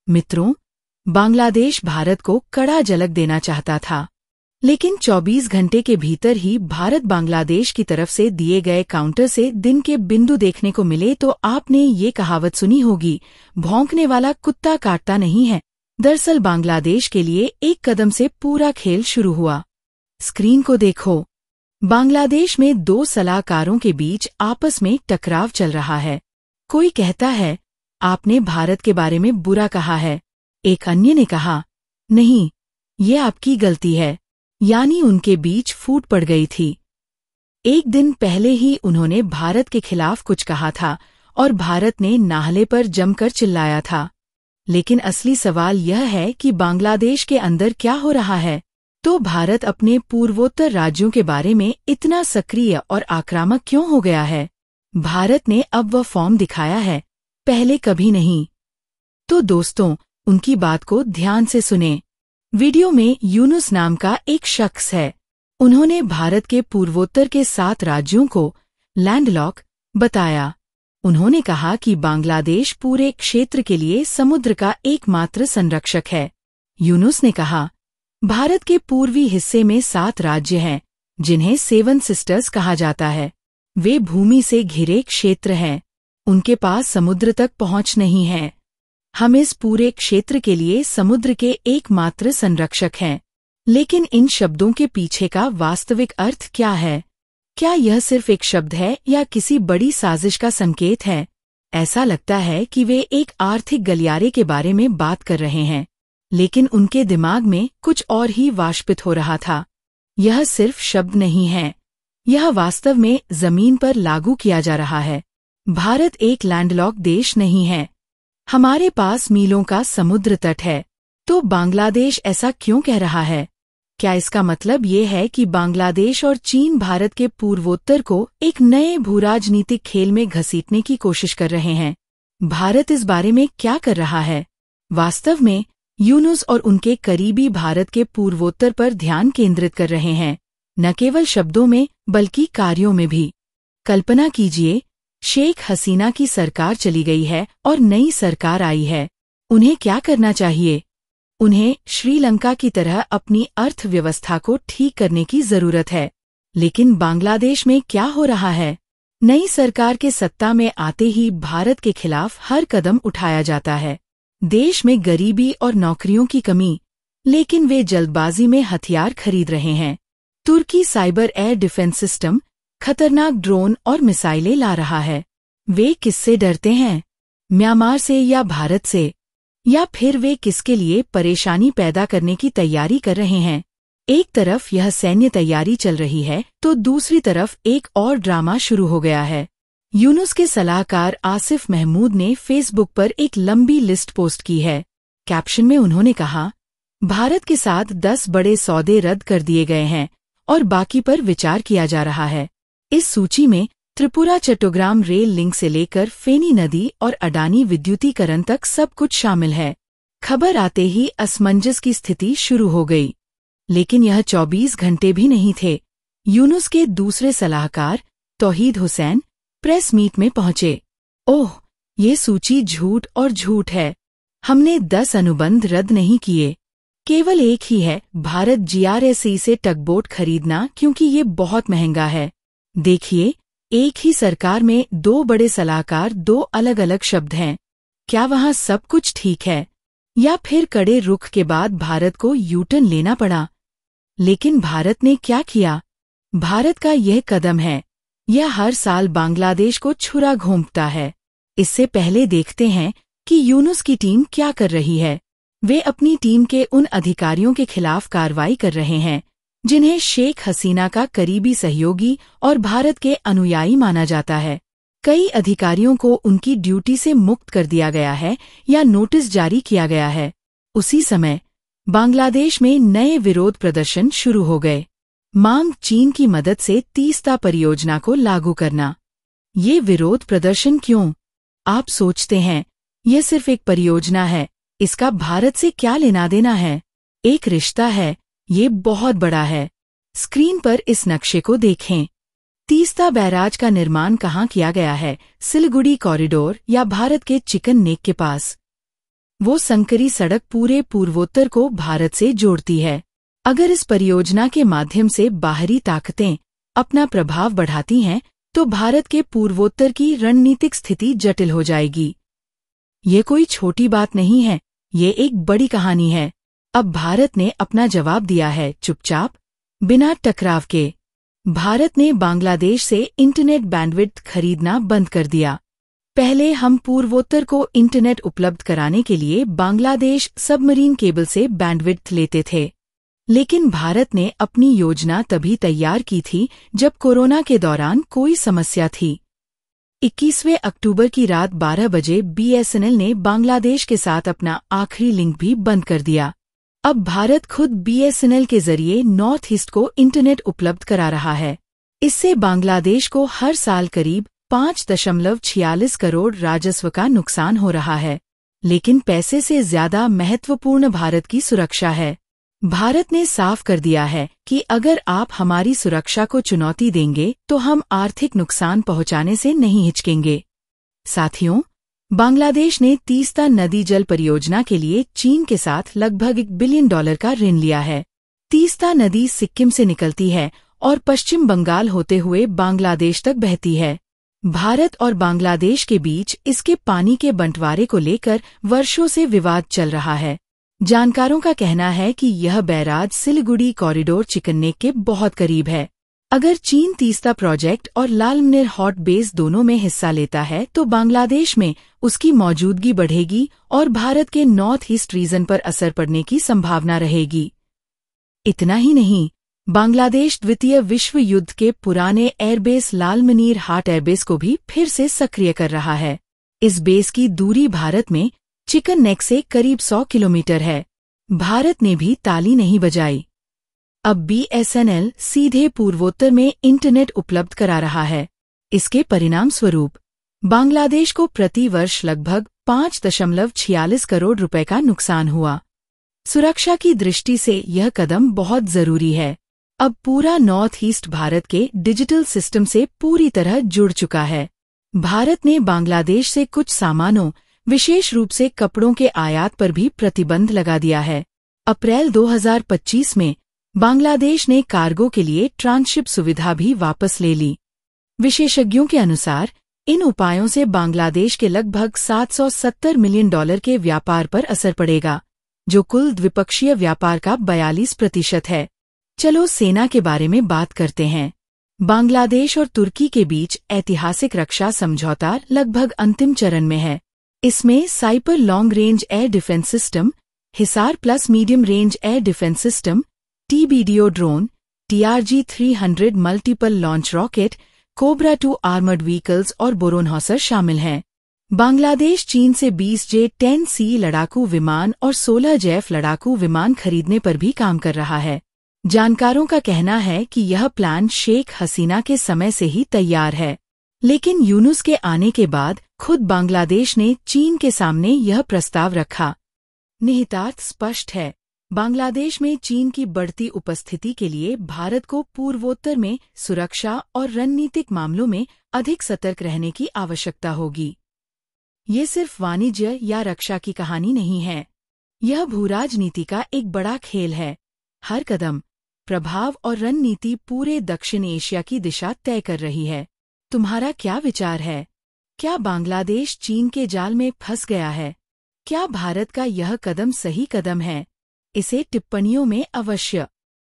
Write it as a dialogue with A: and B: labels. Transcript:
A: मित्रों, बांग्लादेश भारत को कड़ा झलक देना चाहता था, लेकिन 24 घंटे के भीतर ही भारत बांग्लादेश की तरफ से दिए गए काउंटर से दिन के बिंदु देखने को मिले। तो आपने ये कहावत सुनी होगी, भौंकने वाला कुत्ता काटता नहीं है। दरअसल बांग्लादेश के लिए एक कदम से पूरा खेल शुरू हुआ। स्क्रीन को देखो, बांग्लादेश में दो सलाहकारों के बीच आपस में टकराव चल रहा है। कोई कहता है, आपने भारत के बारे में बुरा कहा है। एक अन्य ने कहा, नहीं, ये आपकी गलती है। यानी उनके बीच फूट पड़ गई थी। एक दिन पहले ही उन्होंने भारत के खिलाफ कुछ कहा था और भारत ने नाहले पर जमकर चिल्लाया था। लेकिन असली सवाल यह है कि बांग्लादेश के अंदर क्या हो रहा है। तो भारत अपने पूर्वोत्तर राज्यों के बारे में इतना सक्रिय और आक्रामक क्यों हो गया है? भारत ने अब वह फॉर्म दिखाया है, पहले कभी नहीं। तो दोस्तों, उनकी बात को ध्यान से सुने। वीडियो में यूनुस नाम का एक शख्स है। उन्होंने भारत के पूर्वोत्तर के 7 राज्यों को लैंडलॉक बताया। उन्होंने कहा कि बांग्लादेश पूरे क्षेत्र के लिए समुद्र का एकमात्र संरक्षक है। यूनुस ने कहा, भारत के पूर्वी हिस्से में 7 राज्य हैं, जिन्हें 7 सिस्टर्स कहा जाता है। वे भूमि से घिरे क्षेत्र हैं। उनके पास समुद्र तक पहुंच नहीं है। हम इस पूरे क्षेत्र के लिए समुद्र के एकमात्र संरक्षक हैं। लेकिन इन शब्दों के पीछे का वास्तविक अर्थ क्या है? क्या यह सिर्फ एक शब्द है या किसी बड़ी साजिश का संकेत है? ऐसा लगता है कि वे एक आर्थिक गलियारे के बारे में बात कर रहे हैं, लेकिन उनके दिमाग में कुछ और ही वाष्पित हो रहा था। यह सिर्फ शब्द नहीं है, यह वास्तव में जमीन पर लागू किया जा रहा है। भारत एक लैंडलॉक देश नहीं है। हमारे पास मीलों का समुद्र तट है। तो बांग्लादेश ऐसा क्यों कह रहा है? क्या इसका मतलब ये है कि बांग्लादेश और चीन भारत के पूर्वोत्तर को एक नए भूराजनीतिक खेल में घसीटने की कोशिश कर रहे हैं? भारत इस बारे में क्या कर रहा है? वास्तव में यूनुस और उनके करीबी भारत के पूर्वोत्तर पर ध्यान केंद्रित कर रहे हैं, न केवल शब्दों में बल्कि कार्यों में भी। कल्पना कीजिए, शेख हसीना की सरकार चली गई है और नई सरकार आई है। उन्हें क्या करना चाहिए? उन्हें श्रीलंका की तरह अपनी अर्थव्यवस्था को ठीक करने की जरूरत है। लेकिन बांग्लादेश में क्या हो रहा है? नई सरकार के सत्ता में आते ही भारत के खिलाफ हर कदम उठाया जाता है। देश में गरीबी और नौकरियों की कमी, लेकिन वे जल्दबाजी में हथियार खरीद रहे हैं। तुर्की साइबर एयर डिफेंस सिस्टम, खतरनाक ड्रोन और मिसाइलें ला रहा है। वे किससे डरते हैं? म्यांमार से या भारत से? या फिर वे किसके लिए परेशानी पैदा करने की तैयारी कर रहे हैं? एक तरफ यह सैन्य तैयारी चल रही है, तो दूसरी तरफ एक और ड्रामा शुरू हो गया है। यूनुस के सलाहकार आसिफ महमूद ने फेसबुक पर एक लंबी लिस्ट पोस्ट की है। कैप्शन में उन्होंने कहा, भारत के साथ 10 बड़े सौदे रद्द कर दिए गए हैं और बाकी पर विचार किया जा रहा है। इस सूची में त्रिपुरा चट्टोग्राम रेल लिंक से लेकर फेनी नदी और अडानी विद्युतीकरण तक सब कुछ शामिल है। खबर आते ही असमंजस की स्थिति शुरू हो गई। लेकिन यह 24 घंटे भी नहीं थे। यूनुस के दूसरे सलाहकार तौहीद हुसैन प्रेस मीट में पहुंचे। ओह, ये सूची झूठ और झूठ है। हमने 10 अनुबंध रद्द नहीं किए। केवल एक ही है, भारत GRSE से टगबोट खरीदना, क्योंकि ये बहुत महंगा है। देखिए, एक ही सरकार में 2 बड़े सलाहकार, 2 अलग अलग शब्द हैं। क्या वहाँ सब कुछ ठीक है? या फिर कड़े रुख के बाद भारत को यूटर्न लेना पड़ा? लेकिन भारत ने क्या किया? भारत का यह कदम है, यह हर साल बांग्लादेश को छुरा घोंपता है। इससे पहले देखते हैं कि यूनुस की टीम क्या कर रही है। वे अपनी टीम के उन अधिकारियों के खिलाफ कार्रवाई कर रहे हैं जिन्हें शेख हसीना का करीबी सहयोगी और भारत के अनुयायी माना जाता है। कई अधिकारियों को उनकी ड्यूटी से मुक्त कर दिया गया है या नोटिस जारी किया गया है। उसी समय बांग्लादेश में नए विरोध प्रदर्शन शुरू हो गए। मांग, चीन की मदद से तीस्ता परियोजना को लागू करना। ये विरोध प्रदर्शन क्यों? आप सोचते हैं, यह सिर्फ एक परियोजना है, इसका भारत से क्या लेना देना है? एक रिश्ता है, ये बहुत बड़ा है। स्क्रीन पर इस नक्शे को देखें। तीस्ता बैराज का निर्माण कहाँ किया गया है? सिलीगुड़ी कॉरिडोर या भारत के चिकन नेक के पास? वो संकरी सड़क पूरे पूर्वोत्तर को भारत से जोड़ती है। अगर इस परियोजना के माध्यम से बाहरी ताकतें अपना प्रभाव बढ़ाती हैं तो भारत के पूर्वोत्तर की रणनीतिक स्थिति जटिल हो जाएगी। ये कोई छोटी बात नहीं है, ये एक बड़ी कहानी है। अब भारत ने अपना जवाब दिया है, चुपचाप, बिना टकराव के। भारत ने बांग्लादेश से इंटरनेट बैंडविड्थ खरीदना बंद कर दिया। पहले हम पूर्वोत्तर को इंटरनेट उपलब्ध कराने के लिए बांग्लादेश सबमरीन केबल से बैंडविड्थ लेते थे, लेकिन भारत ने अपनी योजना तभी तैयार की थी जब कोरोना के दौरान कोई समस्या थी। 21वें अक्टूबर की रात 12 बजे BSNL ने बांग्लादेश के साथ अपना आखिरी लिंक भी बंद कर दिया। अब भारत खुद BSNL के जरिए नॉर्थ ईस्ट को इंटरनेट उपलब्ध करा रहा है। इससे बांग्लादेश को हर साल करीब 5.46 करोड़ राजस्व का नुकसान हो रहा है, लेकिन पैसे से ज्यादा महत्वपूर्ण भारत की सुरक्षा है। भारत ने साफ कर दिया है कि अगर आप हमारी सुरक्षा को चुनौती देंगे तो हम आर्थिक नुकसान पहुंचाने से नहीं हिचकेंगे। साथियों, बांग्लादेश ने तीस्ता नदी जल परियोजना के लिए चीन के साथ लगभग $1 बिलियन का ऋण लिया है। तीस्ता नदी सिक्किम से निकलती है और पश्चिम बंगाल होते हुए बांग्लादेश तक बहती है। भारत और बांग्लादेश के बीच इसके पानी के बंटवारे को लेकर वर्षों से विवाद चल रहा है। जानकारों का कहना है कि यह barrage Siliguri corridor chicken neck के बहुत करीब है। अगर चीन तीस्ता प्रोजेक्ट और लालमनिर हॉट बेस दोनों में हिस्सा लेता है तो बांग्लादेश में उसकी मौजूदगी बढ़ेगी और भारत के नॉर्थ ईस्ट रीजन पर असर पड़ने की संभावना रहेगी। इतना ही नहीं, बांग्लादेश द्वितीय विश्व युद्ध के पुराने एयरबेस लालमनिर हाट एयरबेस को भी फिर से सक्रिय कर रहा है। इस बेस की दूरी भारत में चिकन नेक से करीब 100 किलोमीटर है। भारत ने भी ताली नहीं बजाई। अब BSNL सीधे पूर्वोत्तर में इंटरनेट उपलब्ध करा रहा है। इसके परिणाम स्वरूप बांग्लादेश को प्रति वर्ष लगभग 5.46 करोड़ रुपए का नुकसान हुआ। सुरक्षा की दृष्टि से यह कदम बहुत जरूरी है। अब पूरा नॉर्थ ईस्ट भारत के डिजिटल सिस्टम से पूरी तरह जुड़ चुका है। भारत ने बांग्लादेश से कुछ सामानों, विशेष रूप से कपड़ों के आयात पर भी प्रतिबंध लगा दिया है। अप्रैल 2025 में बांग्लादेश ने कार्गो के लिए ट्रांसशिप सुविधा भी वापस ले ली। विशेषज्ञों के अनुसार इन उपायों से बांग्लादेश के लगभग $770 मिलियन के व्यापार पर असर पड़ेगा, जो कुल द्विपक्षीय व्यापार का 42% है। चलो सेना के बारे में बात करते हैं। बांग्लादेश और तुर्की के बीच ऐतिहासिक रक्षा समझौता लगभग अंतिम चरण में है। इसमें Siper long range air defence system, Hisar plus medium range air defence system, TBDO drone, TRG-300 multiple launch rocket, cobra 2 armoured vehicles और बोरोनहॉसर शामिल हैं। बांग्लादेश चीन से 20 J-10C लड़ाकू विमान और 16 JF लड़ाकू विमान खरीदने पर भी काम कर रहा है। जानकारों का कहना है कि यह प्लान शेख हसीना के समय से ही तैयार है, लेकिन यूनुस के आने के बाद खुद बांग्लादेश ने चीन के सामने यह प्रस्ताव रखा। निहितार्थ स्पष्ट है, बांग्लादेश में चीन की बढ़ती उपस्थिति के लिए भारत को पूर्वोत्तर में सुरक्षा और रणनीतिक मामलों में अधिक सतर्क रहने की आवश्यकता होगी। ये सिर्फ वाणिज्य या रक्षा की कहानी नहीं है, यह भूराजनीति का एक बड़ा खेल है। हर कदम, प्रभाव और रणनीति पूरे दक्षिण एशिया की दिशा तय कर रही है। तुम्हारा क्या विचार है? क्या बांग्लादेश चीन के जाल में फंस गया है? क्या भारत का यह कदम सही कदम है? इसे टिप्पणियों में अवश्य